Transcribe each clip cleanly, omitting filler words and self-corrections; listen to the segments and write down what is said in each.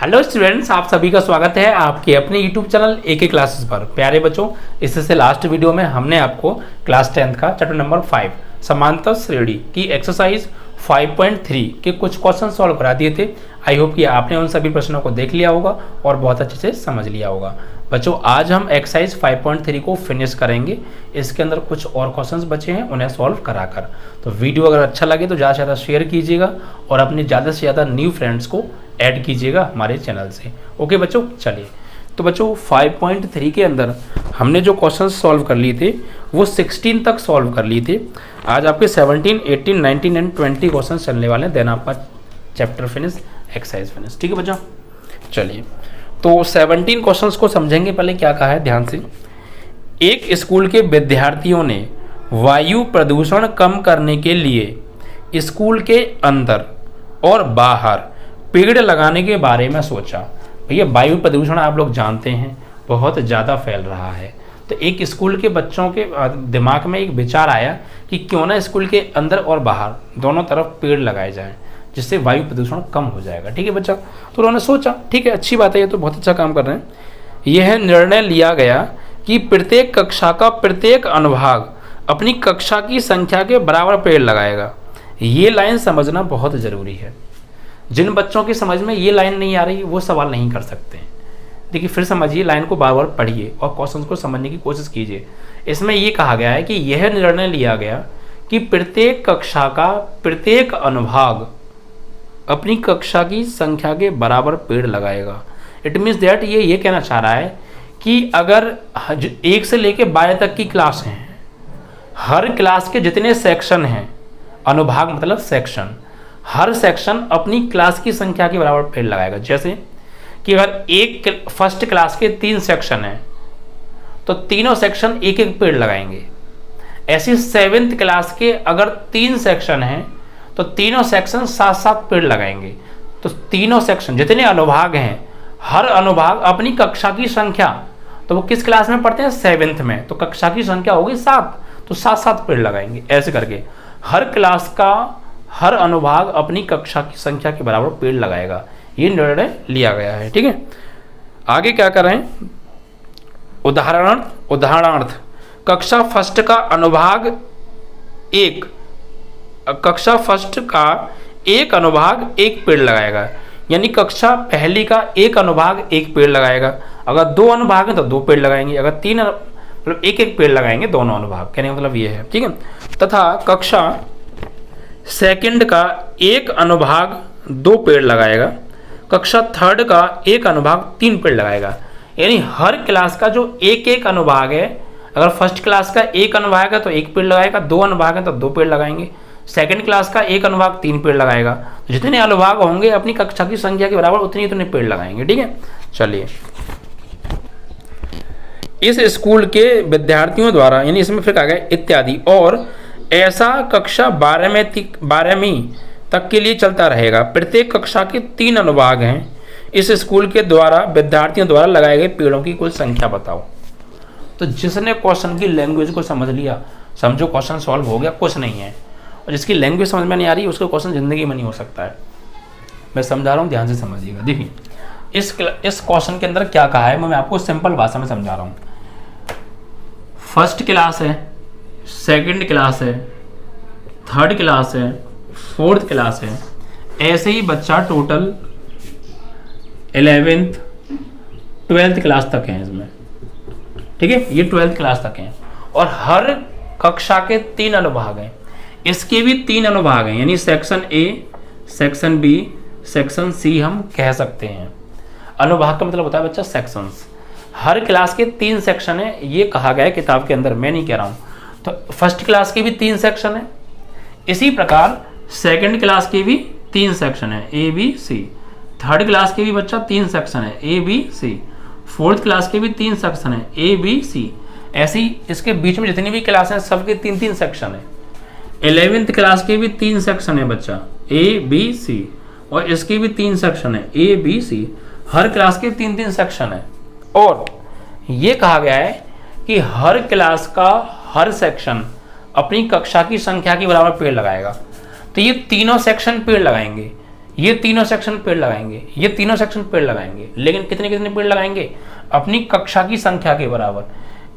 Hello students, आप सभी का स्वागत है आपके अपने यूट्यूब चैनल एके क्लासेस पर। प्यारे बच्चों, इससे लास्ट वीडियो में हमने आपको क्लास 10th का चैप्टर नंबर 5 समांतर श्रेणी की एक्सरसाइज 5.3 के कुछ क्वेश्चन सॉल्व करा दिए थे। आई होप कि आपने उन सभी प्रश्नों को देख लिया होगा और बहुत अच्छे से समझ लिया होगा। बच्चों, आज हम एक्सरसाइज 5.3 को फिनिश करेंगे। इसके अंदर कुछ और क्वेश्चंस बचे हैं, उन्हें सॉल्व कराकर। तो वीडियो अगर अच्छा लगे तो ज़्यादा से ज़्यादा शेयर कीजिएगा और अपने ज़्यादा से ज़्यादा न्यू फ्रेंड्स को ऐड कीजिएगा हमारे चैनल से। ओके बच्चों, चलिए। तो बच्चों 5.3 के अंदर हमने जो क्वेश्चन सॉल्व कर लिए थे वो 16 तक सॉल्व कर लिए थे। आज आपके 17, 18, 19 एंड 20 क्वेश्चन चलने वाले हैं। देन आपका चैप्टर फिनिश, एक्सरसाइज फिनिश। ठीक है बच्चों, चलिए। तो 17 क्वेश्चंस को समझेंगे। पहले क्या कहा है, ध्यान से। एक स्कूल के विद्यार्थियों ने वायु प्रदूषण कम करने के लिए स्कूल के अंदर और बाहर पेड़ लगाने के बारे में सोचा। भैया, वायु प्रदूषण आप लोग जानते हैं बहुत ज़्यादा फैल रहा है। तो एक स्कूल के बच्चों के दिमाग में एक विचार आया कि क्यों ना स्कूल के अंदर और बाहर दोनों तरफ पेड़ लगाए जाएं, जिससे वायु प्रदूषण कम हो जाएगा। ठीक है बच्चा, तो उन्होंने सोचा ठीक है, अच्छी बात है, ये तो बहुत अच्छा काम कर रहे हैं। यह निर्णय लिया गया कि प्रत्येक कक्षा का प्रत्येक अनुभाग अपनी कक्षा की संख्या के बराबर पेड़ लगाएगा। ये लाइन समझना बहुत ज़रूरी है। जिन बच्चों की समझ में ये लाइन नहीं आ रही वो सवाल नहीं कर सकते। देखिए, फिर समझिए, लाइन को बार बार पढ़िए और क्वेश्चन को समझने की कोशिश कीजिए। इसमें ये कहा गया है कि यह निर्णय लिया गया कि प्रत्येक कक्षा का प्रत्येक अनुभाग अपनी कक्षा की संख्या के बराबर पेड़ लगाएगा। इट मीन्स दैट ये कहना चाह रहा है कि अगर 1 से लेकर 12 तक की क्लास हैं, हर क्लास के जितने सेक्शन हैं, अनुभाग मतलब सेक्शन, हर सेक्शन अपनी क्लास की संख्या के बराबर पेड़ लगाएगा। जैसे कि अगर एक फर्स्ट क्लास के 3 सेक्शन हैं तो तीनों सेक्शन एक एक पेड़ लगाएंगे। ऐसी 7th क्लास के अगर 3 सेक्शन हैं तो तीनों सेक्शन 7-7 पेड़ लगाएंगे। तो तीनों सेक्शन जितने अनुभाग हैं, हर अनुभाग अपनी कक्षा की संख्या, तो वो किस क्लास में पढ़ते हैं, 7th में, तो कक्षा की संख्या होगी 7, तो 7-7 पेड़ लगाएंगे। ऐसे करके हर क्लास का हर अनुभाग अपनी कक्षा की संख्या के बराबर पेड़ लगाएगा। ये निर्णय लिया गया है। ठीक है, आगे क्या कर रहे हैं, उदाहरणार्थ कक्षा फर्स्ट का अनुभाग कक्षा फर्स्ट का एक अनुभाग एक पेड़ लगाएगा। यानी कक्षा पहली का एक अनुभाग एक पेड़ लगाएगा। अगर 2 अनुभाग हैं तो 2 पेड़ लगाएंगे। अगर 3 मतलब एक एक पेड़ लगाएंगे दोनों अनुभाग। कहने का मतलब ये है। ठीक है, तथा कक्षा सेकंड का एक अनुभाग 2 पेड़ लगाएगा। कक्षा थर्ड का एक अनुभाग 3 पेड़ लगाएगा। यानी हर क्लास का जो एक एक अनुभाग है, अगर फर्स्ट क्लास का एक अनुभाग है तो 1 पेड़ लगाएगा, 2 अनुभाग है तो 2 पेड़ लगाएंगे। सेकंड क्लास का एक अनुभाग 3 पेड़ लगाएगा। जितने अनुभाग होंगे अपनी कक्षा की संख्या के बराबर उतने पेड़ लगाएंगे। ठीक है, चलिए। इस स्कूल के विद्यार्थियों द्वारा, यानी इसमें फिर कहा गया इत्यादि, और ऐसा कक्षा 12वीं तक के लिए चलता रहेगा। प्रत्येक कक्षा के 3 अनुभाग हैं। इस स्कूल के द्वारा विद्यार्थियों द्वारा लगाए गए पेड़ों की कुल संख्या बताओ। तो जिसने क्वेश्चन की लैंग्वेज को समझ लिया, समझो क्वेश्चन सॉल्व हो गया, कुछ नहीं है। और जिसकी लैंग्वेज समझ में नहीं आ रही उसका क्वेश्चन जिंदगी में नहीं हो सकता है। मैं समझा रहा हूँ, ध्यान से समझिएगा। देखिए, इस क्वेश्चन के अंदर क्या कहा है, मैं आपको सिंपल भाषा में समझा रहा हूँ। फर्स्ट क्लास है, सेकंड क्लास है, थर्ड क्लास है, फोर्थ क्लास है, ऐसे ही बच्चा टोटल 11th 12th क्लास तक है इसमें। ठीक है, ये 12th क्लास तक है और हर कक्षा के 3 अनुभाग हैं। इसके भी 3 अनुभाग हैं, यानी section A, section B, section C हम कह सकते हैं। अनुभाग का मतलब होता है बच्चा सेक्शंस। हर क्लास के 3 सेक्शन है, ये कहा गया है किताब के अंदर, मैं नहीं कह रहा हूँ। तो फर्स्ट क्लास के भी 3 सेक्शन है, इसी प्रकार सेकंड क्लास के भी 3 सेक्शन है, A B C. Third class के भी बच्चा 3 सेक्शन है, A B C. Fourth class के भी 3 सेक्शन है, ए बी सी। ऐसे ही इसके बीच में जितनी भी क्लास हैं सबके 3-3 सेक्शन है। 11th क्लास के भी 3 सेक्शन है बच्चा, ए बी सी, और इसके भी 3 सेक्शन है, A B C. Her class के 3-3 सेक्शन है। और ये कहा गया है कि हर क्लास का हर सेक्शन अपनी कक्षा की संख्या के बराबर पेड़ लगाएगा। तो ये तीनों सेक्शन पेड़ लगाएंगे। ये तीनों सेक्शन पेड़ लगाएंगे, ये तीनों सेक्शन पेड़ लगाएंगे, लेकिन कितने कितने पेड़ लगाएंगे? अपनी कक्षा की संख्या के बराबर।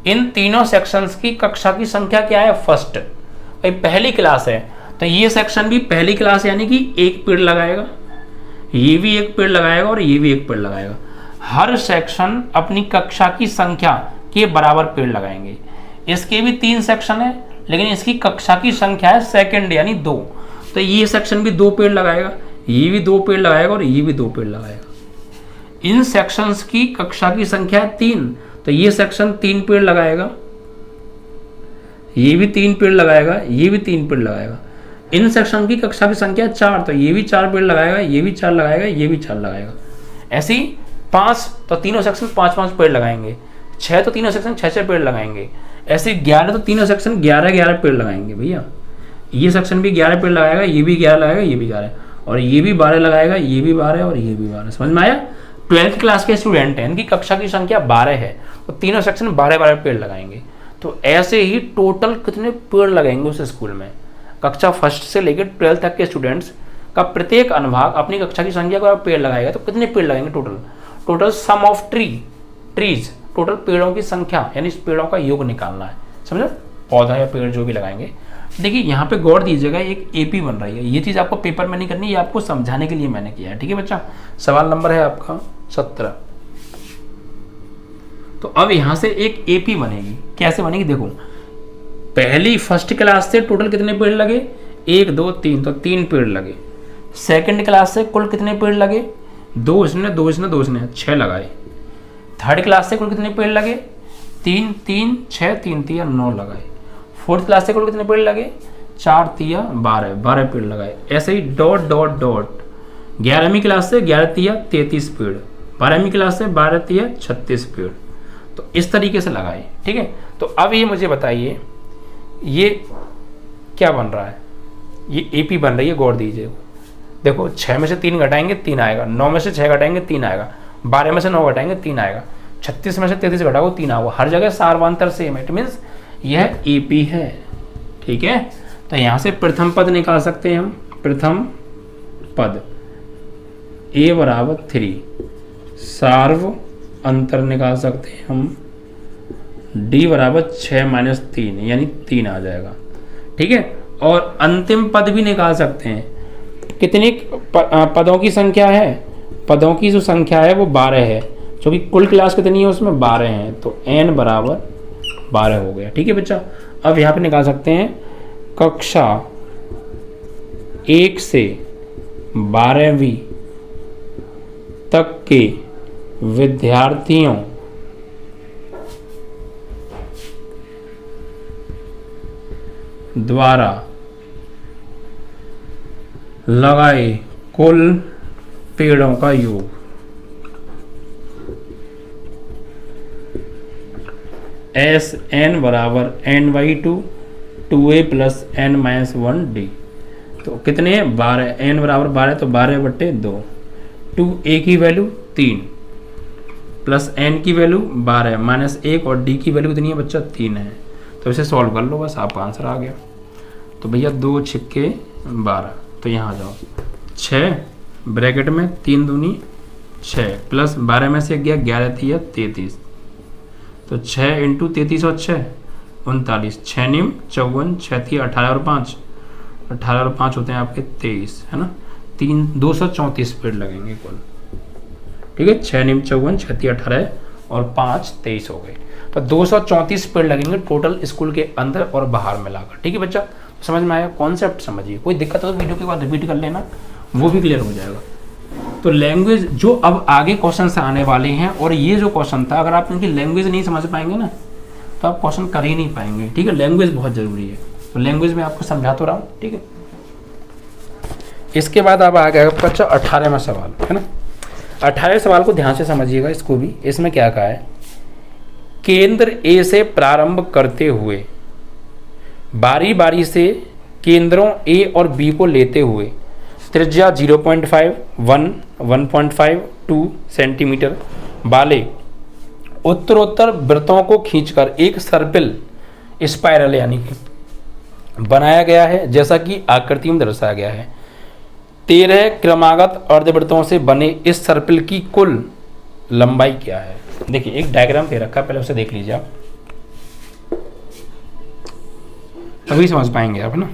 इन तीनों सेक्शंस की कक्षा की संख्या क्या है? फर्स्ट, भाई पहली क्लास है तो ये सेक्शन भी पहली क्लास यानी कि एक पेड़ लगाएगा, ये भी एक पेड़ लगाएगा और ये भी एक पेड़ लगाएगा। हर सेक्शन अपनी कक्षा की संख्या के बराबर पेड़ लगाएंगे। इसके भी 3 सेक्शन है लेकिन इसकी कक्षा की संख्या है सेकंड यानी 2, तो ये सेक्शन भी 2 पेड़ लगाएगा, ये भी 2 पेड़ लगाएगा और ये भी 2 पेड़ लगाएगा। इन सेक्शंस की कक्षा की संख्या है 3, तो ये सेक्शन 3 पेड़ लगाएगा, ये भी 3 पेड़ लगाएगा, ये भी 3 पेड़ लगाएगा। इन सेक्शन की कक्षा की संख्या 4, तो ये भी 4 पेड़ लगाएगा, ये भी 4 लगाएगा, ये भी 4 लगाएगा। ऐसे ही 5 तो तीनों सेक्शन 5-5 पेड़ लगाएंगे, 6 तो तीनों सेक्शन 6-6 पेड़ लगाएंगे। ऐसे 11 तो तीनों सेक्शन 11-11 पेड़ लगाएंगे भैया। ये सेक्शन भी 11 पेड़ लगाएगा, ये भी 11 लगाएगा, ये भी 11 और ये भी 12 लगाएगा, ये भी 12 और ये भी 12। समझ में आया? 12th क्लास के स्टूडेंट हैं, इनकी कक्षा की संख्या 12 है तो तीनों सेक्शन 12-12 पेड़ लगाएंगे। तो ऐसे ही टोटल कितने पेड़ लगेंगे उस स्कूल में? कक्षा फर्स्ट से लेकर 12th तक के स्टूडेंट्स का प्रत्येक अनुभाग अपनी कक्षा की संख्या का पेड़ लगाएगा, तो कितने पेड़ लगेंगे total sum of trees, total पेड़ों की संख्या यानी इस पेड़ों का योग निकालना है। समझो? पौधा या पेड़ जो भी लगाएंगे। देखिए यहाँ पे गौर दीजिएगा, एक एपी बन रही है, ये चीज आपको पेपर में नहीं करनी, ये आपको समझाने के लिए मैंने किया है। ठीक है बच्चा? सवाल नंबर है आपका 17। तो अब यहां से एक एपी बनेगी। कैसे बनेगी? देखो, पहली फर्स्ट क्लास से टोटल कितने पेड़ लगे? 1 2 3, तो 3 पेड़ लगे। सेकंड क्लास से कुल कितने पेड़ लगे? 2 इसने 6 लगाए। थर्ड क्लास से कुल कितने पेड़ लगे? 3 3 6 3 3 9 लगाए। फोर्थ क्लास से कुल कितने पेड़ लगे? 4 3 12 पेड़ लगाए। ऐसे ही डॉट डॉट डॉट 11वीं क्लास से 11 3 33 पेड़, 12वीं क्लास से 12 3 36 पेड़। तो इस तरीके से लगाए। ठीक है? तो अब ये मुझे बताइए, ये क्या बन रहा है? ये एपी बन रही है, गौर दीजिए। देखो 6 में से 3 घटाएंगे 3 आएगा, 9 में से 6 घटाएंगे 3 आएगा, 12 में से 9 घटाएंगे 3 आएगा, 36 में से 33 घटाओ 3 आएगा। हर जगह सार्वंतर सेम है, इट मीन्स यह एपी है। ठीक है? तो यहां से प्रथम पद निकाल सकते हैं हम। प्रथम पद a बराबर 3, सार्व अंतर निकाल सकते हैं हम। d बराबर 6 - 3 यानी 3 आ जाएगा। ठीक है? और अंतिम पद भी निकाल सकते हैं। कितनी पदों की संख्या है? पदों की जो संख्या है वो 12 है, क्योंकि कुल क्लास कितनी है उसमें 12 हैं, तो n बराबर 12 हो गया। ठीक है बच्चा? अब यहाँ पे निकाल सकते हैं कक्षा 1 से 12वीं तक के विद्यार्थियों द्वारा लगाए कुल पेड़ों का योग। SN बराबर N/2 2A + N-1D। तो कितने हैं? 12। N बराबर 12, तो 12/2। 2A की वैल्यू 3 प्लस N की वैल्यू 12 -1 और D की वैल्यू कितनी है बच्चा? 3 है। तो इसे सॉल्व कर लो, बस आपका आंसर आ गया। तो भैया 2 छिक्के 12, तो यहाँ आ जाओ। 6 ब्रैकेट में 3 दूनी 6 प्लस 12 में से गया 11 3 33, तो 6 × 33 और 6 39, 6 9 54, 6 3 18 और 5, 18 और 5 होते हैं आपके 23, है ना? 234 पेड़ लगेंगे कुल। ठीक है? 6 9 54, 6 3 18 और 5 23 हो गए। तो 234 पेड़ लगेंगे टोटल स्कूल के अंदर और बाहर मिलाकर। ठीक है बच्चा? समझ में आया? कॉन्सेप्ट समझिए। कोई दिक्कत हो तो वीडियो के बाद रिपीट कर लेना, वो भी क्लियर हो जाएगा। तो लैंग्वेज जो अब आगे क्वेश्चन से आने वाले हैं, और ये जो क्वेश्चन था अगर आप इनकी लैंग्वेज नहीं समझ पाएंगे ना तो आप क्वेश्चन कर ही नहीं पाएंगे। ठीक है? लैंग्वेज बहुत जरूरी है, तो लैंग्वेज में आपको समझा तो रहा हूँ। ठीक है? इसके बाद अब आ गया बच्चा 18वां सवाल, है ना? 18वें सवाल को ध्यान से समझिएगा इसको भी। इसमें क्या कहा है? केंद्र A से प्रारंभ करते हुए बारी बारी से केंद्रों A और B को लेते हुए त्रिज्या 0.5, 1, 1.5, 2 सेंटीमीटर वाले उत्तरोत्तर वृत्तों को खींचकर एक सर्पिल स्पाइरल यानी कि बनाया गया है, जैसा कि आकृति में दर्शाया गया है। 13 क्रमागत अर्धवृत्तों से बने इस सर्पिल की कुल लंबाई क्या है। देखिए एक डायग्राम दे रखा है, पहले उसे देख लीजिए आप, तभी समझ पाएंगे आप ना।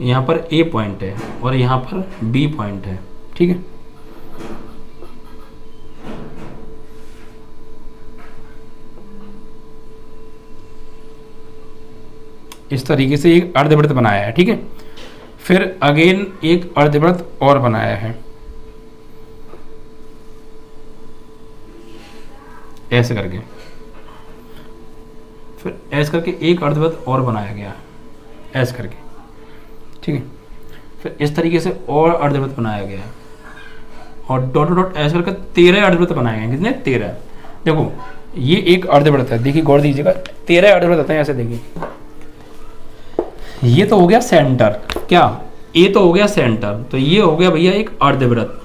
यहाँ पर ए पॉइंट है और यहाँ पर बी पॉइंट है, ठीक है। इस तरीके से एक अर्धवृत्त बनाया है, ठीक है। फिर अगेन एक अर्धवृत्त और बनाया है ऐसे करके, फिर ऐसे करके एक अर्धवृत्त और बनाया गया ऐसे करके, ठीक है। फिर इस तरीके से और अर्धवृत्त बनाया गया और डॉट डॉट ऐसे करके 13 अर्धवृत्त बनाए गए। कितने? 13। देखो ये एक अर्धवृत्त है, देखिए गौर दीजिएगा, 13 अर्धवृत्त होते हैं ऐसे। देखिए ये तो हो गया सेंटर, क्या ये तो हो गया सेंटर, तो ये हो गया भैया एक अर्धवृत्त,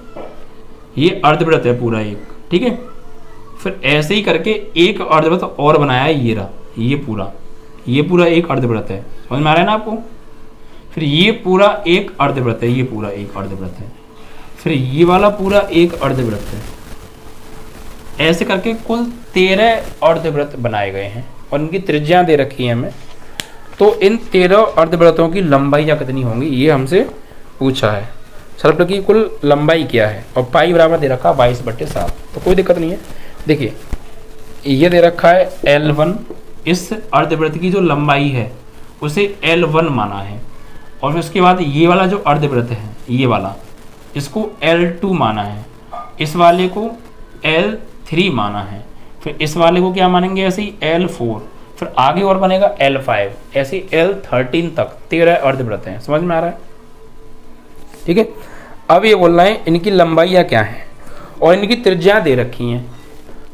ये अर्धवृत्त है पूरा एक, ठीक है। फिर ऐसे ही करके एक अर्धवृत्त और बनाया है, ये रहा, ये पूरा एक अर्धवृत्त है, समझ में आ रहा है ना आपको। फिर ये पूरा एक अर्धवृत्त है, ये पूरा एक अर्धवृत्त है, फिर ये वाला पूरा एक अर्धवृत्त है। ऐसे करके कुल 13 अर्धवृत्त बनाए गए हैं और इनकी त्रिज्या दे रखी है हमें। तो इन 13 अर्धवृत्तों की लंबाई या कितनी होंगी, ये हमसे पूछा है। सर्पिल की कुल लंबाई क्या है, और पाई बराबर दे रखा 22/7, तो कोई दिक्कत नहीं है। देखिए ये दे रखा है L1, इस अर्धवृत्त की जो लंबाई है उसे L1 माना है, और फिर उसके बाद ये वाला जो अर्धवृत्त है ये वाला, इसको L2 माना है, इस वाले को L3 माना है, फिर इस वाले को क्या मानेंगे ऐसे ही L4, फिर आगे और बनेगा L5, ऐसे L13 तक 13 अर्धवृत्त हैं। समझ में आ रहा है, ठीक है। अब ये बोल रहे हैं इनकी लंबाइयाँ क्या हैं और इनकी त्रिज्या दे रखी हैं।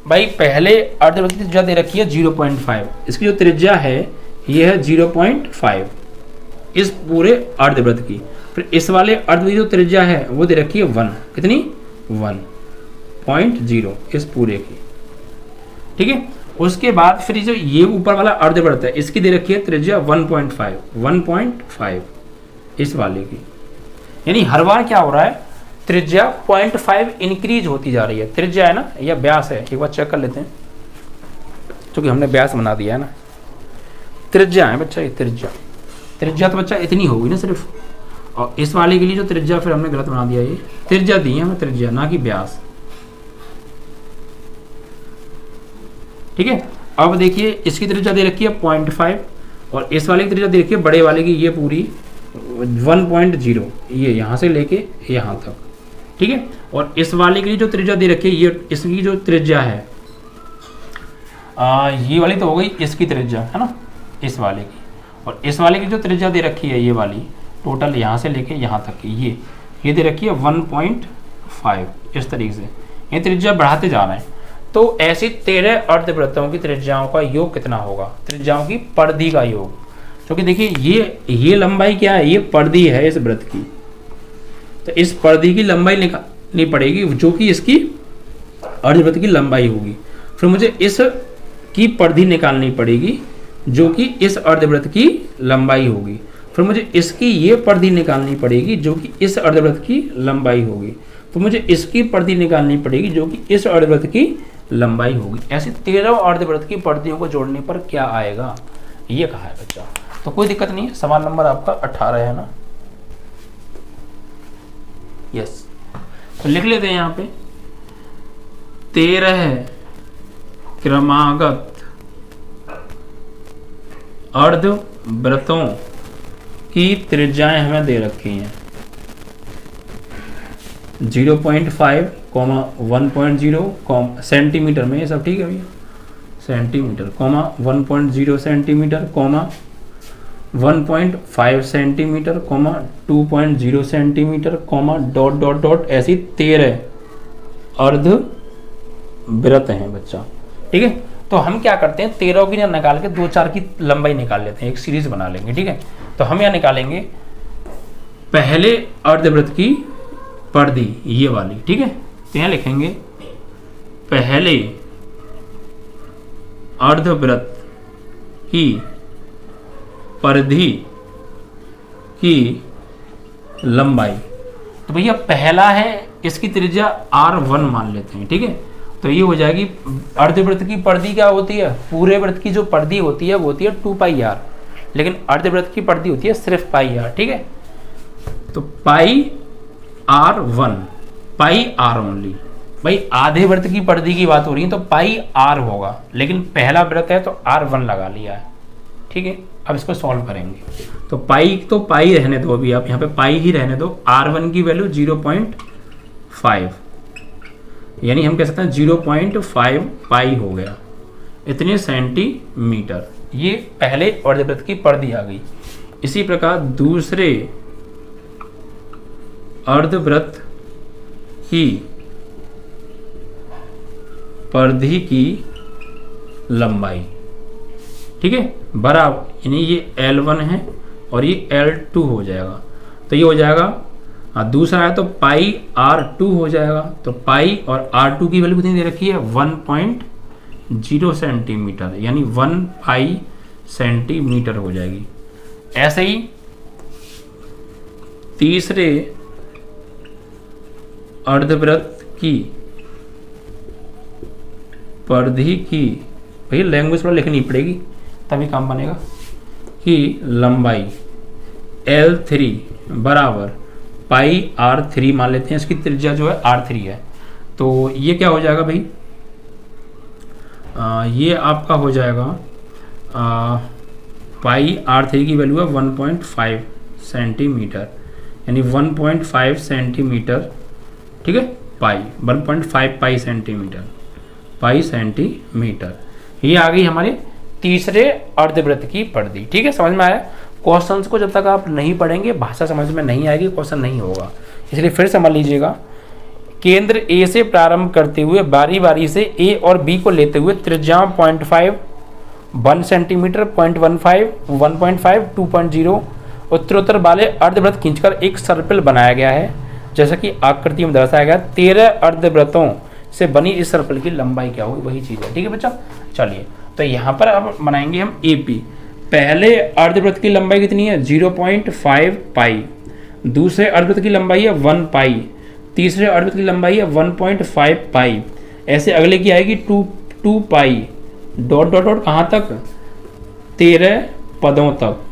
भाई पहले अर्धवृत्त की त्रिज्या दे रखी है 0.5, इसकी जो त्रिज्या है ये है 0.5 इस पूरे अर्धवृत्त की। फिर इस वाले अर्धवृत्त की जो त्रिज्या है वो दे रखी है 1, कितनी? 1.0 इस पूरे की, ठीक है। उसके बाद फिर जो ये ऊपर वाला अर्धवृत्त है इसकी दे रखी है त्रिज्या 1.5 इस वाले की। यानी हर बार क्या हो रहा है, त्रिज्या 0.5 इंक्रीज होती जा रही है। त्रिज्या है ना, या व्यास है, एक बार चेक कर लेते हैं, क्योंकि हमने व्यास बना दिया है ना। त्रिज्या है बच्चा, ये त्रिज्या तो बच्चा इतनी होगी ना सिर्फ, और इस वाले के लिए जो त्रिज्या फिर हमने गलत बना दिया, ये त्रिज्या दी है हमें, त्रिज्या ना कि व्यास, ठीक है। अब देखिए इसकी त्रिज्या दे रखी है 0.5 और इस वाले की त्रिज्या दे रखी है बड़े वाले की ये पूरी 1.0, ये यहाँ से लेके यहाँ तक, ठीक है। और इस वाले के लिए जो त्रिज्या दे रखी है ये, इसकी जो त्रिज्या है ये वाली तो हो गई इसकी त्रिज्या, है ना, इस वाले की, और इस वाले की जो त्रिज्या दे रखी है ये वाली टोटल यहाँ से लेके यहाँ तक की, ये दे रखी है 1.5 इस तरीके से, ये त्रिज्या बढ़ाते जा रहे हैं। तो ऐसी 13 अर्धवृत्तों की त्रिज्याओं का योग कितना होगा, त्रिज्याओं की परिधि का योग। क्योंकि देखिए ये लंबाई क्या है, ये परिधि है इस वृत्त की, तो इस परिधि की लंबाई निकालनी पड़ेगी जो कि इसकी अर्धवृत्त की लंबाई होगी। फिर मुझे इस की परिधि निकालनी पड़ेगी जो कि इस अर्धवृत्त की लंबाई होगी। फिर मुझे इसकी ये परिधि निकालनी पड़ेगी जो कि इस अर्धवृत्त की लंबाई होगी। तो मुझे इसकी परिधि निकालनी पड़ेगी जो कि इस अर्धवृत्त की लंबाई होगी। ऐसे 13 अर्धवृत्त की परिधियों को जोड़ने पर क्या आएगा, ये कहा है बच्चा। तो कोई दिक्कत नहीं है, सवाल नंबर आपका 18 है ना, यस। तो लिख लेते हैं यहाँ पे 13 क्रमागत अर्धवृत्तों की त्रिज्याएं हमें दे रखी हैं 0.5, 1.0 सेंटीमीटर में, ये सब ठीक है भैया, centimetre, 1.0 centimetre, 1.5 centimetre, 2.0 centimetre, dot dot dot, ऐसी 13 अर्धवृत्त हैं बच्चा, ठीक है। तो हम क्या करते हैं, 13 की ना निकाल के 2-4 की लंबाई निकाल लेते हैं, एक सीरीज बना लेंगे, ठीक है। तो हम यहाँ निकालेंगे पहले अर्धवृत्त की परिधि, ये वाली, ठीक है। तो यहाँ लिखेंगे पहले अर्धवृत्त की परिधि की लंबाई। तो भैया पहला है, इसकी त्रिज्या r1 मान लेते हैं, ठीक है। तो ये हो जाएगी, अर्धवृत्त की परिधि क्या होती है, पूरे वृत्त की जो परिधि होती है वो होती है 2πr, लेकिन अर्धवृत्त की परिधि होती है सिर्फ πr, ठीक है। तो πr1, πr ओनली। भाई आधे वृत्त की परिधि की बात हो रही है तो πr होगा, लेकिन पहला वृत्त है तो r1 लगा लिया है, ठीक है। अब इसको सॉल्व करेंगे तो पाई रहने दो, अभी आप यहाँ पे पाई ही रहने दो। r1 की वैल्यू 0.5, यानी हम कह सकते हैं 0.5 पाई हो गया, इतने सेंटीमीटर। ये पहले अर्धवृत्त की परिधि आ गई। इसी प्रकार दूसरे अर्धवृत्त की परिधि की लंबाई, ठीक है, बराबर, यानी ये L1 है और ये L2 हो जाएगा। तो ये हो जाएगा, दूसरा है तो पाई R2 हो जाएगा। तो पाई और R2 की वैल्यू कितनी दे रखी है, 1.0 सेंटीमीटर, यानी 1 पाई सेंटीमीटर हो जाएगी। ऐसे ही तीसरे अर्धवृत्त की परिधि की, भाई लैंग्वेज पर लिखनी पड़ेगी तभी काम बनेगा, कि लंबाई L3 बराबर पाई R3 मान लेते हैं। इसकी त्रिज्या जो है R3 है। तो ये क्या हो जाएगा भाई, ये आपका हो जाएगा पाई R3 की वैल्यू है 1.5 सेंटीमीटर, यानी 1.5 सेंटीमीटर, ठीक है, पाई 1.5 पाई सेंटीमीटर। ये आ गई हमारे तीसरे अर्धवृत्त की परिधि, ठीक है। समझ में आया। क्वेश्चंस को जब तक आप नहीं पढ़ेंगे, भाषा समझ में नहीं आएगी, क्वेश्चन नहीं होगा। इसलिए फिर समझ लीजिएगा। केंद्र ए से प्रारंभ करते हुए बारी बारी से ए और बी को लेते हुए त्रिज्या 0.5, 1 सेंटीमीटर, 0.15, 1.5, 2.0 उत्तरोत्तर वाले अर्धवृत्त खींचकर एक सर्कल बनाया गया है, जैसा कि आकृति में दर्शाया गया। 13 अर्धवृत्तों से बनी इस सर्कल की लंबाई क्या होगी, वही चीज़ है, ठीक है बच्चा। चलिए, तो यहाँ पर अब बनाएंगे हम AP। पहले अर्धवृत्त की लंबाई कितनी है, 0.5 पाई। दूसरे अर्धवृत्त की लंबाई है 1 पाई। तीसरे अर्धवृत्त की लंबाई है 1.5 पाई। ऐसे अगले की आएगी 2 पाई, डॉट डॉट डॉट कहाँ तक, 13 पदों तक।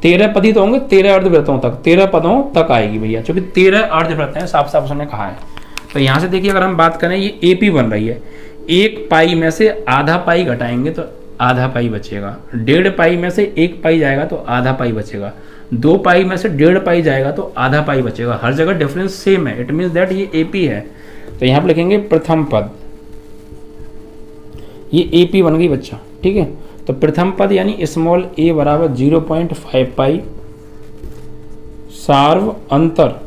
13 पद ही तो होंगे, 13 अर्धवृत्तों तक, 13 पदों तक आएगी भैया, क्योंकि 13 अर्धवृत्त हैं, साफ साफ उसने कहा है। तो यहाँ से देखिए, अगर हम बात करें, ये AP बन रही है। 1 पाई में से आधा पाई घटाएंगे तो आधा पाई बचेगा। 1.5 पाई में से 1 पाई जाएगा तो आधा पाई बचेगा। 2 पाई में से 1.5 पाई जाएगा तो आधा पाई बचेगा। हर जगह डिफरेंस सेम है, इट मीन्स दैट ये AP है। तो यहाँ पर लिखेंगे प्रथम पद, ये AP बन गई बच्चा, ठीक है। तो प्रथम पद यानी स्मॉल a बराबर 0.5 पाई, सार्व अंतर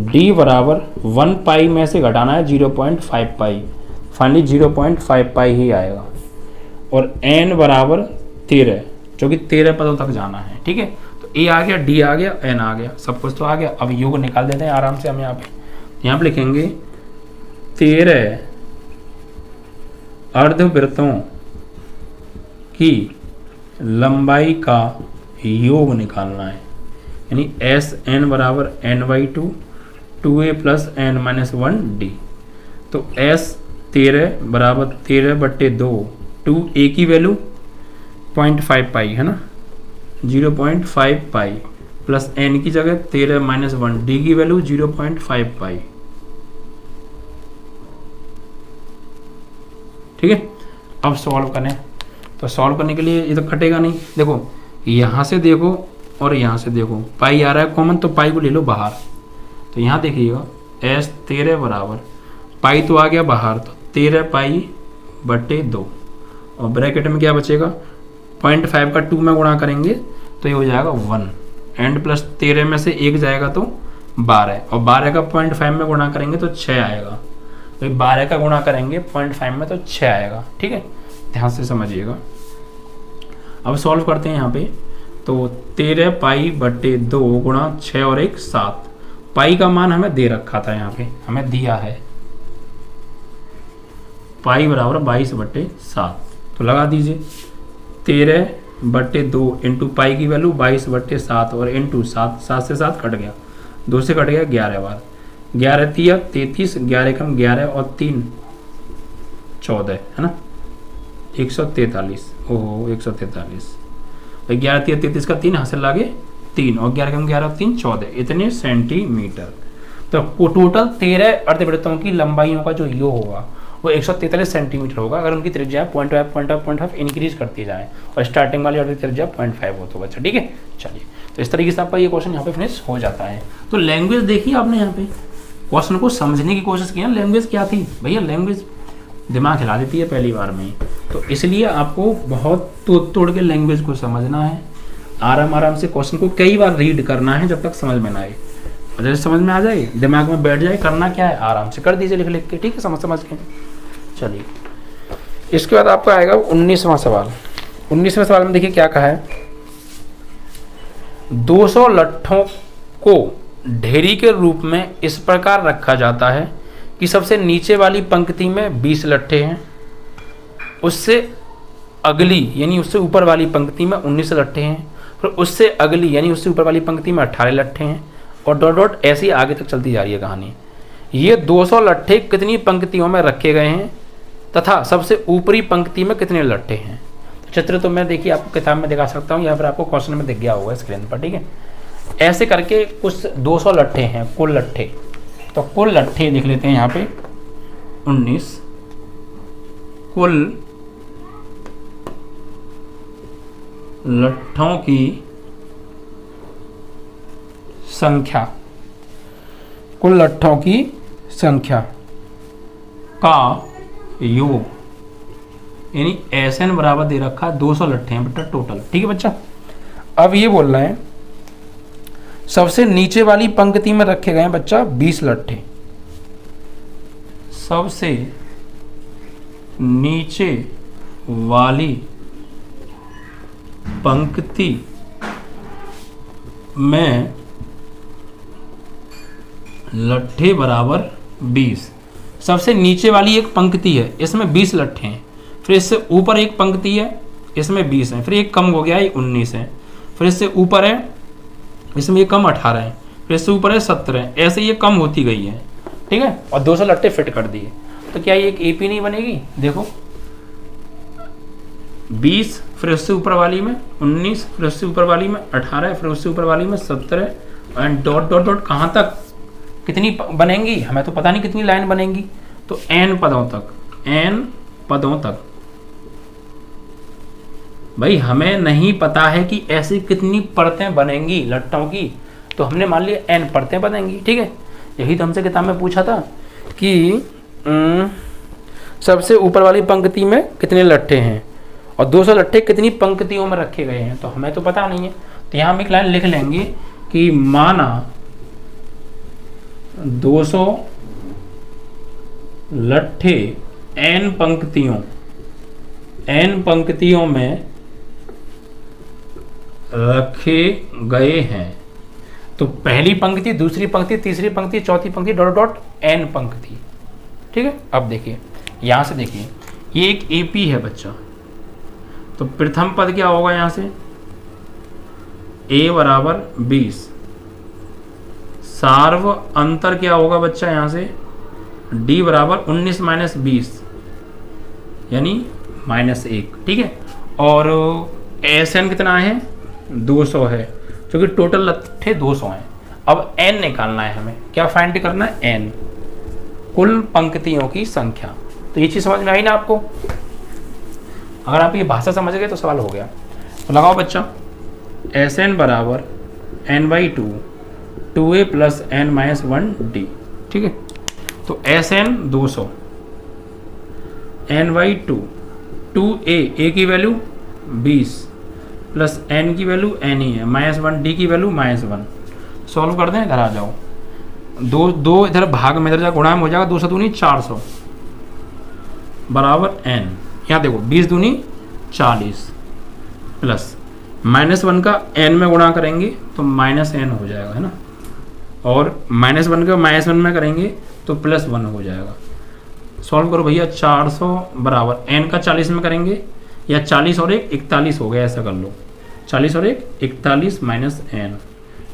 d बराबर 1 पाई में से घटाना है 0.5 पाई, फाइनली 0.5 पाई ही आएगा। और n बराबर 13, जो कि 13 पदों तक जाना है, ठीक है। तो a आ गया, d आ गया, n आ गया, सब कुछ तो आ गया। अब योग निकाल देते हैं आराम से हम। यहाँ पे लिखेंगे 13 अर्धवृत्तों की लंबाई का योग निकालना है, यानी Sn बराबर n/2, 2a + n-1d। तो S13 बराबर 13/2, 2a की वैल्यू 0.5 पाई है ना, 0.5 पाई, प्लस n की जगह 13-1, d की वैल्यू 0.5 पाई, ठीक है। अब सॉल्व करें, तो सॉल्व करने के लिए ये तो कटेगा नहीं। देखो, यहाँ से देखो और यहाँ से देखो, पाई आ रहा है कॉमन, तो पाई को ले लो बाहर। तो यहाँ देखिएगा, S13 बराबर पाई तो आ गया बाहर, तो 13 पाई/2, और ब्रैकेट में क्या बचेगा, 0.5 का 2 में गुणा करेंगे तो ये हो जाएगा 1, एंड प्लस 13 में से 1 जाएगा तो 12, और 12 का 0.5 में गुणा करेंगे तो 6 आएगा। तो 12 का गुणा करेंगे 0.5 में तो 6 आएगा, ठीक है, ध्यान से समझिएगा। अब सॉल्व करते हैं यहाँ पे। तो 13 पाई/2 गुणा 6 और 1 7। पाई का मान हमें दे रखा था, यहाँ पे हमें दिया है पाई बराबर 22/7। तो लगा दीजिए, 13 बट्टे 2 इंटू पाई की वैल्यू 22/7 और इंटू 7, 7 से 7 कट गया, 2 से कट गया 11 बार, 11 तिया 33, 11 कम 11 और 3 14 है ना, 143। ओहो 143, 11 तिया 33 का 3 हासिल लागे 3 और 11 कम 11 और 3 14, इतने सेंटीमीटर। तो टोटल 13 अर्धवृत्तों की लंबाइयों का जो योग होगा वो 143 सेंटीमीटर होगा अगर उनकी त्रिज्या 0.5 इंक्रीज करती जाए और स्टार्टिंग वाली अर्ध त्रिज्या 0.5 हो तो बच्चा, ठीक है। चलिए, तो इस तरीके से आपका ये क्वेश्चन यहाँ पे फिनिश हो जाता है। तो लैंग्वेज देखिए आपने यहाँ पे क्वेश्चन को समझने की कोशिश की ना, लैंग्वेज क्या थी भैया, लैंग्वेज दिमाग हिला देती है पहली बार में, तो इसलिए आपको बहुत तोड़ के लैंग्वेज को समझना है, आराम से क्वेश्चन को कई बार रीड करना है जब तक समझ में ना आए, और जैसे समझ में आ जाए दिमाग में बैठ जाए, करना क्या है आराम से कर दीजिए लिख के, ठीक है, समझ के। चलिए, इसके बाद आपका आएगा 19वां सवाल। 19वें सवाल में देखिए क्या कहा है, 200 लट्ठों को ढेरी के रूप में इस प्रकार रखा जाता है कि सबसे नीचे वाली पंक्ति में 20 लट्ठे हैं, उससे अगली यानी उससे ऊपर वाली पंक्ति में 19 लट्ठे हैं, फिर उससे अगली यानी उससे ऊपर वाली पंक्ति में 18 लट्ठे हैं, और डॉट डॉट ऐसे ही आगे तक चलती जा रही है कहानी। ये 200 लट्ठे कितनी पंक्तियों में रखे गए हैं तथा सबसे ऊपरी पंक्ति में कितने लट्ठे हैं। चित्र तो मैं देखिए आपको किताब में दिखा सकता हूँ या फिर आपको क्वेश्चन में दिख गया होगा स्क्रीन पर, ठीक है। ऐसे करके कुछ 200 लट्ठे हैं, कुल लट्ठे, तो कुल लट्ठे देख लेते हैं यहाँ पे 19, कुल लट्ठों की संख्या, कुल लट्ठों की संख्या का योग, यानी SN बराबर दे रखा है 200 लट्ठे हैं बेटा टोटल, ठीक है बच्चा। अब ये बोल रहे हैं सबसे नीचे वाली पंक्ति में रखे गए हैं बच्चा 20 लट्ठे, सबसे नीचे वाली पंक्ति में लट्ठे बराबर 20। सबसे नीचे वाली एक पंक्ति है, इसमें 20 लट्ठे हैं, फिर इससे ऊपर एक पंक्ति है, इसमें 20 है, फिर एक कम हो गया ये 19 है, फिर इससे ऊपर है, इसमें ये कम 18 है, फिर इससे ऊपर है 17 है, ऐसे ये कम होती गई है, ठीक है। और 200 लट्ठे फिट कर दिए, तो क्या ये एक AP नहीं बनेगी, देखो 20, फिर उससे ऊपर वाली में 19, फिर उससे ऊपर वाली में 18, फिर उससे ऊपर वाली में 17 एंड डॉट डॉट डॉट कहाँ तक, कितनी बनेंगी हमें तो पता नहीं कितनी लाइन बनेंगी, तो N पदों तक, N पदों तक। भाई हमें नहीं पता है कि ऐसी कितनी परतें बनेंगी लट्ठों की, तो हमने मान लिया N परतें बनेंगी, ठीक है। यही तो हमसे किताब में पूछा था कि सबसे ऊपर वाली पंक्ति में कितने लट्ठे हैं और 200 लट्ठे कितनी पंक्तियों में रखे गए हैं, तो हमें तो पता नहीं है। तो यहाँ हम एक लाइन लिख लेंगे कि माना 200 लट्ठे N पंक्तियों में रखे गए हैं, तो पहली पंक्ति, दूसरी पंक्ति, तीसरी पंक्ति, चौथी पंक्ति, डॉट डॉट N पंक्ति, ठीक है। अब देखिए यहां से देखिए ये एक AP है बच्चा, तो प्रथम पद क्या होगा यहाँ से A बराबर 20, सार्व अंतर क्या होगा बच्चा यहाँ से D बराबर 19 माइनस 20 यानी -1, ठीक है। और SN कितना है 200 है, क्योंकि टोटल लट्ठे 200 हैं। अब N निकालना है हमें, क्या फाइंड करना है N, कुल पंक्तियों की संख्या। तो ये चीज समझ में आई ना आपको, अगर आप ये भाषा समझ गए तो सवाल हो गया। तो लगाओ बच्चा SN बराबर N/2 2A प्लस N-1D, ठीक है। तो SN 200 N/2 2A, A की वैल्यू 20 प्लस N की वैल्यू N ही है, -1D की वैल्यू -1। सॉल्व कर दें, इधर आ जाओ, दो इधर भाग में इधर जा गुणा में हो जाएगा, 200 दूनी 400 बराबर N। यहाँ देखो 20 दूनी 40 प्लस -1 का N में गुणा करेंगे तो -N हो जाएगा, है ना, और -1 का -1 में करेंगे तो +1 हो जाएगा। सॉल्व करो भैया, 400 बराबर N का 40 में करेंगे या 40 और 1 41 हो गया, ऐसा कर लो। 40 और 1 41 माइनस एन,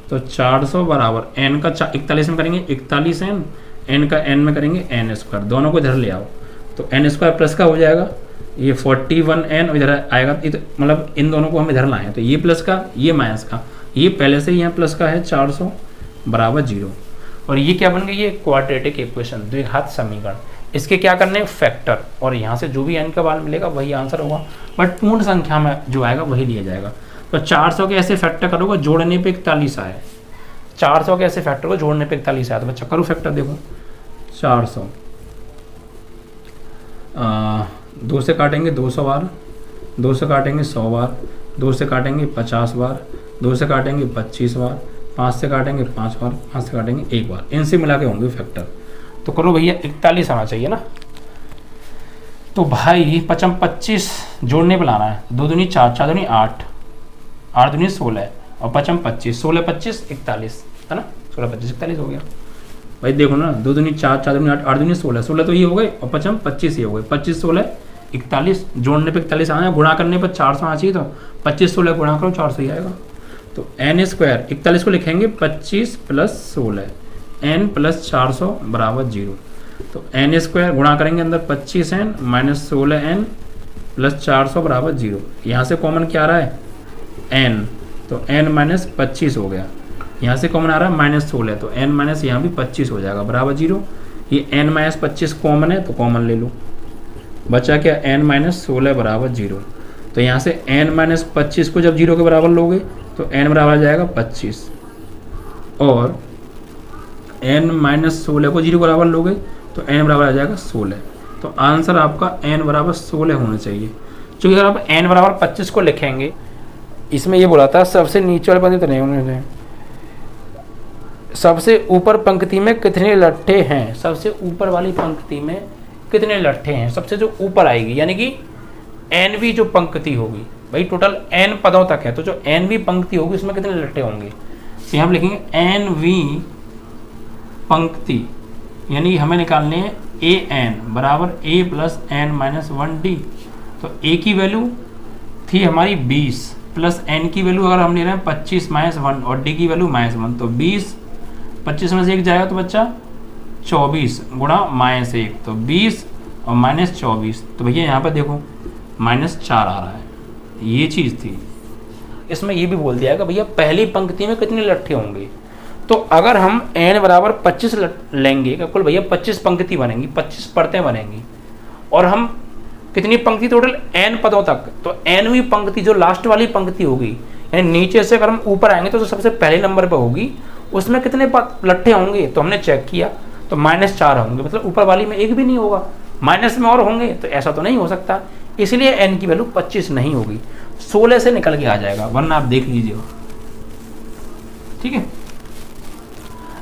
तो 400 बराबर एन का 41 में करेंगे 41 एन, एन का एन में करेंगे एन स्क्वायर, दोनों को इधर ले आओ तो एन स्क्वायर प्लस का हो जाएगा, ये 41 एन इधर आएगा, मतलब इन दोनों को हम इधर लाएं तो ये प्लस का ये माइनस का, ये पहले से ही यहाँ प्लस का है 400 बराबर 0। और ये क्या बन गई, ये क्वाड्रेटिक इक्वेशन, द्विघात समीकरण। इसके क्या करने हैं फैक्टर, और यहाँ से जो भी एन का मान मिलेगा वही आंसर होगा, बट पूर्ण संख्या में जो आएगा वही लिया जाएगा। तो 400 के ऐसे फैक्टर करोगे जोड़ने पे 41 आए, 400 के ऐसे फैक्टर को जोड़ने पे 41 आया, तो बच्चा करो फैक्टर, देखो 400 2 से काटेंगे 200 बार, 2 से काटेंगे 100 बार, 2 से काटेंगे 50 बार, 2 से काटेंगे 25 बार, 5 से काटेंगे 5 बार, 5 से काटेंगे 1 बार, इनसे मिला के होंगे फैक्टर। तो करो भैया 41 आना चाहिए ना, तो भाई 25 जोड़ने पर लाना है, 2 दूनी 4, 4 दूनी 8, 8 दूनी 16 और 25, 16 25 41 है ना, 16 25 41 हो गया। भाई देखो ना, 2 दूनी 4, 4 दूनी 8, 8 दूनी 16, 16 तो ये हो गए और 25 ये हो गए, 25 16 41, जोड़ने पे 41 आना है, गुणा करने पर 400 आना चाहिए, तो 25 16 गुणा करो 400 ही आएगा। तो एन स्क्वायर 41 को लिखेंगे 25 प्लस 16 एन प्लस 400 बराबर 0। तो एन स्क्वायर गुणा करेंगे अंदर 25 एन माइनस 16 एन प्लस 400 बराबर 0। यहाँ से कॉमन क्या आ रहा है एन, तो एन माइनस 25 हो गया, यहाँ से कॉमन आ रहा है माइनस 16, तो एन माइनस यहाँ भी 25 हो जाएगा बराबर 0। ये एन माइनस 25 कॉमन है तो कॉमन ले लो, बचा क्या एन माइनस 16 बराबर 0। तो यहाँ से एन माइनस 25 को जब 0 के बराबर लोगे तो एन बराबर आ जाएगा 25, और एन माइनस 16 को 0 के बराबर लोगे तो एन बराबर आ जाएगा 16। तो आंसर आपका एन बराबर 16 होना चाहिए। क्योंकि अगर आप एन बराबर 25 को लिखेंगे, इसमें ये बोला था सबसे नीचे वाले पंक्ति तो नहीं होने, सबसे ऊपर पंक्ति में कितने लट्ठे हैं, सबसे ऊपर वाली पंक्ति में कितने लट्ठे हैं, सबसे जो ऊपर आएगी, यानी कि एनवी जो पंक्ति होगी, भाई टोटल एन पदों तक है, तो जो एनवी पंक्ति होगी उसमें कितने लट्ठे होंगे, तो यहाँ लिखेंगे एनवी पंक्ति, यानी हमें निकालने हैं ए एन बराबर ए प्लस एन माइनस 1d। तो ए की वैल्यू थी हमारी 20 प्लस एन की वैल्यू अगर हम ले रहे हैं 25 माइनस 1 और डी की वैल्यू माइनस 1, तो 20 25 में से 1 जाएगा तो बच्चा 24 गुणा माइनस 1, तो 20 और माइनस 24, तो भैया यहाँ पर देखो माइनस 4 आ रहा है, ये चीज़ थी। इसमें ये भी बोल दिया कि भैया पहली पंक्ति में कितने लट्ठे होंगे, तो अगर हम n बराबर 25 लेंगे, कुल भैया 25 पंक्ति बनेंगी, 25 परतें बनेंगी, और हम कितनी पंक्ति टोटल n पदों तक, तो nवीं पंक्ति जो लास्ट वाली पंक्ति होगी, यानी नीचे से अगर हम ऊपर आएंगे तो जो सबसे पहले नंबर पर होगी उसमें कितने लट्ठे होंगे, तो हमने चेक किया तो -4 होंगे, मतलब ऊपर वाली में एक भी नहीं होगा, माइनस में और होंगे, तो ऐसा तो नहीं हो सकता, इसलिए n की वैल्यू 25 नहीं होगी, 16 से निकल के आ जाएगा, वरना आप देख लीजिएगा। ठीक है,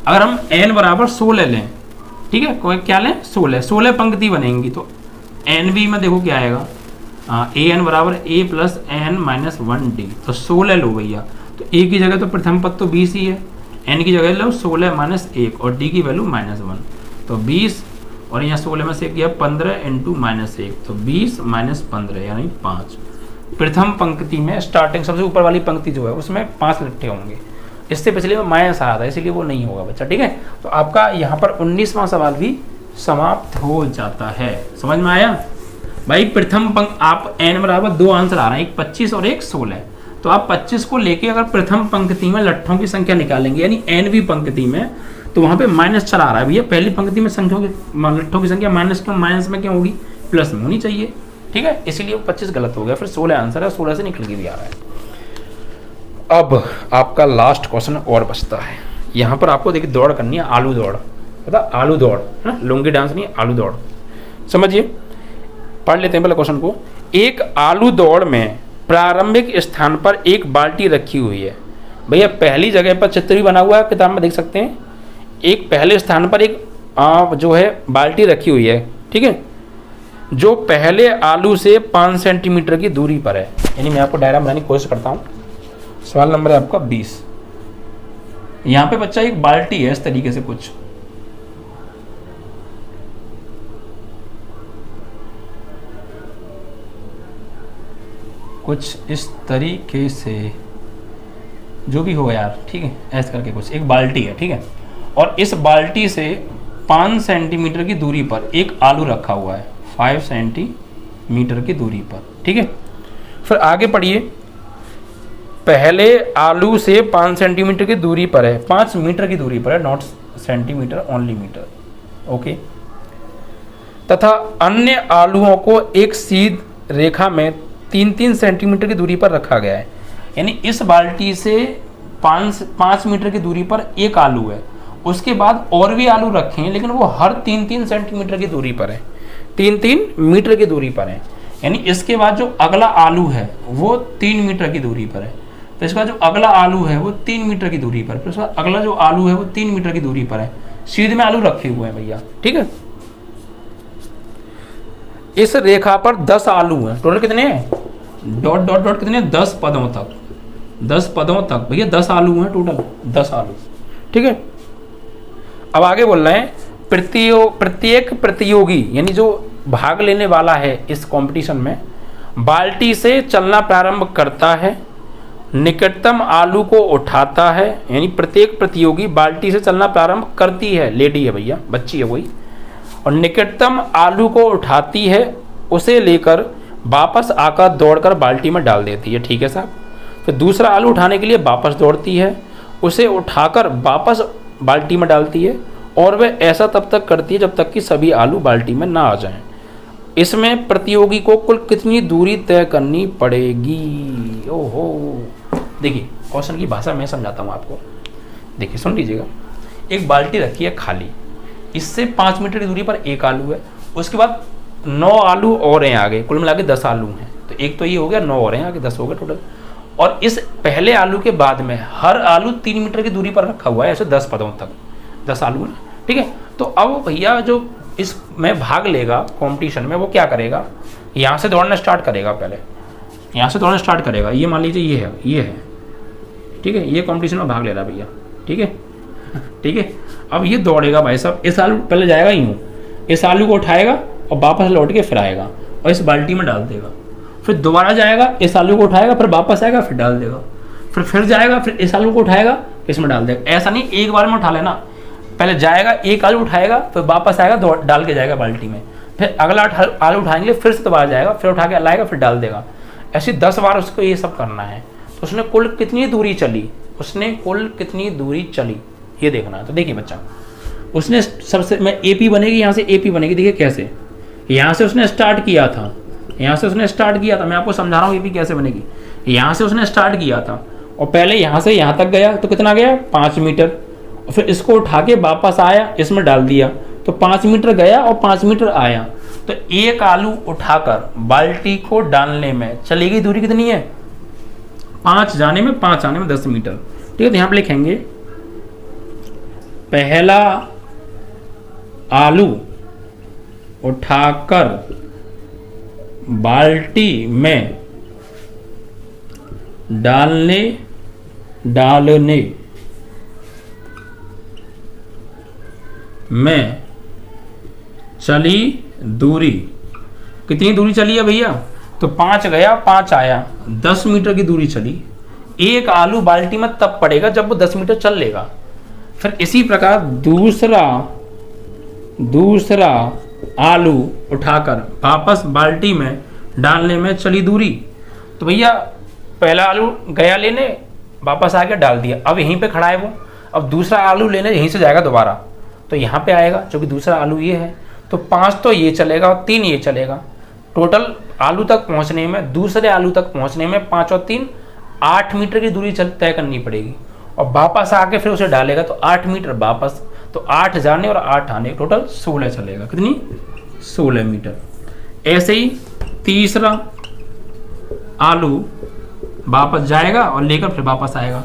अगर हम n बराबर 16 लें, ठीक है, कोई क्या लें 16 पंक्ति बनेंगी, तो NV में देखो क्या आएगा, ए एन बराबर ए प्लस एन माइनस 1d, तो 16 लो भैया, तो ए की जगह तो प्रथम पद तो 20 ही है, एन की जगह लो 16 माइनस 1 और डी की वैल्यू -1, तो 20 और यहाँ 16 में से किया 15 इंटू -1, तो 20 माइनस 15 यानी 5। प्रथम पंक्ति में स्टार्टिंग सबसे ऊपर वाली पंक्ति जो है उसमें 5 लट्ठे होंगे, इससे पिछले में माइनस आ रहा था इसलिए वो नहीं होगा बच्चा। ठीक है, तो आपका यहाँ पर 19वां सवाल भी समाप्त हो जाता है। समझ में आया भाई? प्रथम पंक्ति आप n बराबर 2 आंसर आ रहे हैं, एक 25 और एक 16, तो आप 25 को लेके अगर प्रथम पंक्ति में लट्ठों की संख्या निकालेंगे यानी nवीं पंक्ति में, तो वहाँ पे -4 आ रहा है भैया, पहली पंक्ति में संख्याओं की लट्ठों की संख्या माइनस में क्यों होगी, प्लस में होनी चाहिए। ठीक है, इसीलिए 25 गलत हो गया, फिर 16 आंसर है, 16 से निकल के भी आ रहा है। अब आपका लास्ट क्वेश्चन और बचता है, यहाँ पर आपको देखिए दौड़ करनी है, आलू दौड़, पता आलू दौड़ है ना, लुंगी डांस नहीं, आलू दौड़। समझिए, पढ़ लेते हैं पहले क्वेश्चन को। एक आलू दौड़ में प्रारंभिक स्थान पर एक बाल्टी रखी हुई है। भैया पहली जगह पर चित्र भी बना हुआ है, किताब में देख सकते हैं, एक पहले स्थान पर एक जो है बाल्टी रखी हुई है, ठीक है, जो पहले आलू से 5 सेंटीमीटर की दूरी पर है। यानी मैं आपको डायग्राम बनाने की कोशिश करता हूँ। सवाल नंबर है आपका 20। यहाँ पे बच्चा एक बाल्टी है इस तरीके से कुछ, कुछ इस तरीके से, जो भी हो यार, ठीक है, ऐसे करके कुछ एक बाल्टी है, ठीक है, और इस बाल्टी से 5 सेंटीमीटर की दूरी पर एक आलू रखा हुआ है, 5 सेंटीमीटर की दूरी पर, ठीक है। फिर आगे पढ़िए, पहले आलू से 5 सेंटीमीटर की दूरी पर है, 5 मीटर की दूरी पर है, not centimetre, only metre, okay. तथा अन्य आलूओं को एक सीधी रेखा में 3-3 सेंटीमीटर की दूरी पर रखा गया है। यानी इस बाल्टी से 5 मीटर की दूरी पर एक आलू है, उसके बाद और भी आलू रखे हैं, लेकिन वो हर 3-3 सेंटीमीटर की दूरी पर है, 3-3 मीटर की दूरी पर है। यानी इसके बाद जो अगला आलू है वो 3 मीटर की दूरी पर है, तो इसका जो अगला आलू है वो 3 मीटर की दूरी पर, फिर उसका अगला जो आलू है वो 3 मीटर की दूरी पर है। सीधे में आलू रखे हुए हैं भैया, ठीक है। इस रेखा पर 10 आलू हैं, टोटल कितने हैं, डॉट डॉट डॉट कितने, 10 पदों तक, 10 पदों तक भैया 10 आलू हैं टोटल, 10 आलू, ठीक है। अब आगे बोल रहे हैं, प्रत्येक प्रतियोगी यानी जो भाग लेने वाला है इस कंपटीशन में, बाल्टी से चलना प्रारंभ करता है, निकटतम आलू को उठाता है, यानी प्रत्येक प्रतियोगी बाल्टी से चलना प्रारंभ करती है, लेडी है भैया, बच्ची है वही, और निकटतम आलू को उठाती है, उसे लेकर वापस आकर दौड़कर बाल्टी में डाल देती है, ठीक है साहब। फिर दूसरा आलू उठाने के लिए वापस दौड़ती है, उसे उठाकर वापस बाल्टी में डालती है, और वह ऐसा तब तक करती है जब तक कि सभी आलू बाल्टी में ना आ जाएं। इसमें प्रतियोगी को कुल कितनी दूरी तय करनी पड़ेगी। ओहो, देखिए क्वेश्चन की भाषा मैं समझाता हूँ आपको, देखिए सुन लीजिएगा। एक बाल्टी रखी है खाली, इससे 5 मीटर की दूरी पर एक आलू है, उसके बाद 9 आलू और हैं आगे, कुल मिला के 10 आलू हैं, तो एक तो ये हो गया, 9 और हैं आगे, 10 हो गए टोटल। और इस पहले आलू के बाद में हर आलू 3 मीटर की दूरी पर रखा हुआ है, ऐसे 10 पदों तक 10 आलू है, ठीक है। तो अब भैया जो इसमें भाग लेगा कंपटीशन में, वो क्या करेगा, यहाँ से दौड़ना स्टार्ट करेगा, पहले यहाँ से दौड़ना स्टार्ट करेगा, ये मान लीजिए ये है, ठीक है, ये कंपटीशन में भाग ले रहा है भैया, ठीक है, ठीक है। अब ये दौड़ेगा भाई साहब, इस आलू पहले जाएगा यूँ, इस आलू को उठाएगा और वापस लौट के फिर आएगा और इस बाल्टी में डाल देगा, फिर दोबारा जाएगा, इस आलू को उठाएगा, फिर वापस आएगा, फिर डाल देगा, फिर जाएगा, फिर इस आलू को उठाएगा, इसमें डाल देगा। ऐसा नहीं एक बार में उठा लेना, पहले जाएगा, एक आलू उठाएगा, फिर वापस आएगा, डाल के जाएगा बाल्टी में, फिर अगला आलू उठाएंगे, फिर से दोबारा जाएगा, फिर उठा के लाएगा, फिर डाल देगा। ऐसे 10 बार उसको ये सब करना है। तो उसने कुल कितनी दूरी चली, ये देखना है। तो देखिए बच्चा, उसने सबसे, मैं एपी बनेगी, यहाँ से एपी बनेगी, देखिए कैसे, यहाँ से उसने स्टार्ट किया था, मैं आपको समझा रहा हूँ एपी कैसे बनेगी। यहाँ से उसने स्टार्ट किया था और पहले यहाँ से यहाँ तक गया, तो कितना गया, 5 मीटर, और फिर इसको उठा के वापस आया, इसमें डाल दिया, तो 5 मीटर गया और 5 मीटर आया। तो एक आलू उठाकर बाल्टी को डालने में चली गई दूरी कितनी है, 5 जाने में 5 आने में 10 मीटर, ठीक है। तो यहाँ पे लिखेंगे, पहला आलू उठाकर बाल्टी में डालने में चली दूरी, कितनी दूरी चली है भैया, तो 5 गया 5 आया, 10 मीटर की दूरी चली। एक आलू बाल्टी में तब पड़ेगा जब वो 10 मीटर चल लेगा। फिर इसी प्रकार दूसरा आलू उठाकर वापस बाल्टी में डालने में चली दूरी, तो भैया पहला आलू गया लेने, वापस आके डाल दिया, अब यहीं पे खड़ा है वो, अब दूसरा आलू लेने यहीं से जाएगा दोबारा, तो यहाँ पे आएगा, क्योंकि दूसरा आलू ये है, तो 5 तो ये चलेगा और 3 ये चलेगा। टोटल आलू तक पहुँचने में, दूसरे आलू तक पहुँचने में 5 और 3 8 मीटर की दूरी तय करनी पड़ेगी, और वापस आके फिर उसे डालेगा तो 8 मीटर वापस, तो 8 जाने और 8 आने, टोटल 16 चलेगा, कितनी, 16 मीटर। ऐसे ही तीसरा आलू वापस जाएगा और लेकर फिर वापस आएगा,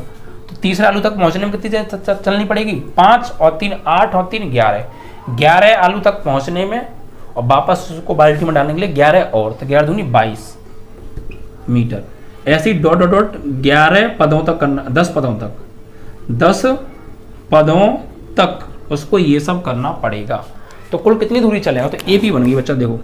तो तीसरा आलू तक पहुंचने में कितनी चलनी पड़ेगी, 5 और 3 8 और 3 11 आलू तक पहुंचने में, और वापस उसको बाल्टी में डालने के लिए 11 और, तो 11 दूनी 22 मीटर। ऐसे ही डॉट डॉट डॉट 11 पदों तक करना, 10 पदों तक उसको ये सब करना पड़ेगा। तो कुल कितनी दूरी चलेगा, तो एपी बन गई बच्चा, देखो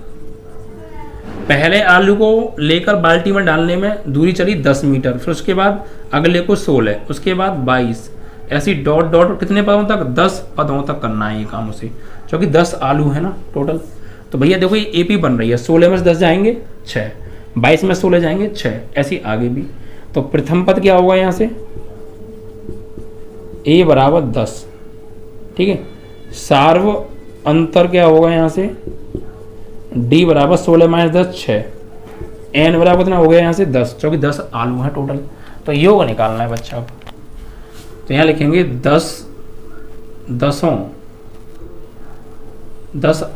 पहले आलू को लेकर बाल्टी में डालने में दूरी चली 10 मीटर, फिर उसके बाद अगले को 16, उसके बाद 22, ऐसी डॉट डॉट कितने पदों तक, 10 पदों तक करना है ये काम उसे, क्योंकि 10 आलू है ना टोटल। तो भैया देखो ये एपी बन रही है, 16 में से 10 जाएंगे 6, 22 में 16 जाएंगे 6, ऐसी आगे भी। तो प्रथम पद क्या होगा यहाँ से, a बराबर 10, ठीक है। सार्व अंतर क्या होगा यहाँ से, d बराबर 16 माइनस 10 6, n बराबर कितना हो गया यहाँ से 10, क्योंकि 10 आलू हैं टोटल। तो योग निकालना है बच्चा। अब तो यहाँ लिखेंगे 10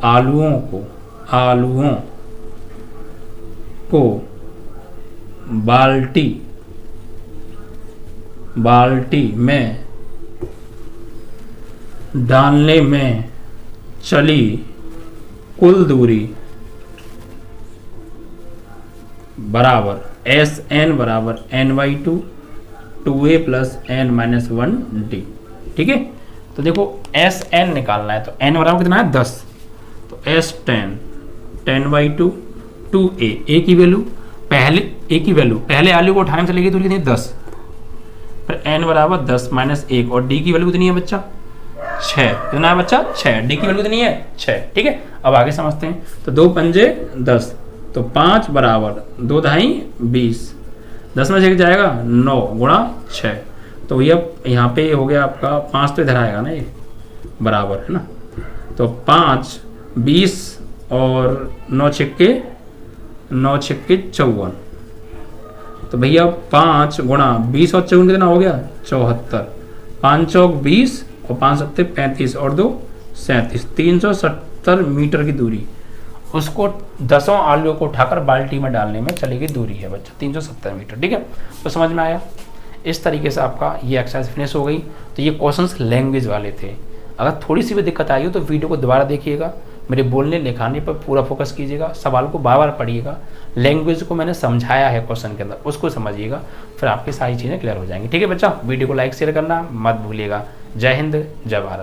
आलुओं को बाल्टी में डालने में चली कुल दूरी बराबर SN बराबर N/2 2A प्लस N-1D, ठीक है। तो देखो SN निकालना है, तो N बराबर कितना है 10, तो S10 10/2 2A, A की वैल्यू पहले आलू को उठाने में चलेगी दूरी कितनी 10, फिर N बराबर 10 माइनस 1, और D की वैल्यू कितनी है बच्चा 6, कितना है बच्चा 6, D की वैल्यू कितनी है 6, ठीक है। अब आगे समझते हैं। तो 2 पंजे 10, तो 5 बराबर 2 ढाई 20, 10 में से एक जाएगा 9 गुणा 6, तो ये यहाँ पे हो गया आपका 5, तो इधर आएगा ना ये बराबर है ना। तो 5 20 और 9 छिक्के 54, तो भैया 5 गुणा 20 और 54 कितना हो गया 74, 5 चौक 20 और 5 सत्ते 35 और 2 37, 370 मीटर की दूरी उसको 10 आलू को उठाकर बाल्टी में डालने में चलेगी दूरी है बच्चा 370 मीटर, ठीक है। तो समझ में आया। इस तरीके से आपका ये एक्सरसाइज फिनिश हो गई। तो ये क्वेश्चंस लैंग्वेज वाले थे। अगर थोड़ी सी भी दिक्कत आई हो तो वीडियो को दोबारा देखिएगा, मेरे बोलने लिखाने पर पूरा फोकस कीजिएगा, सवाल को बार बार पढ़िएगा, लैंग्वेज को मैंने समझाया है क्वेश्चन के अंदर उसको समझिएगा, फिर आपकी सारी चीज़ें क्लियर हो जाएंगी, ठीक है बच्चा। वीडियो को लाइक शेयर करना मत भूलिएगा। जय हिंद, जय भारत।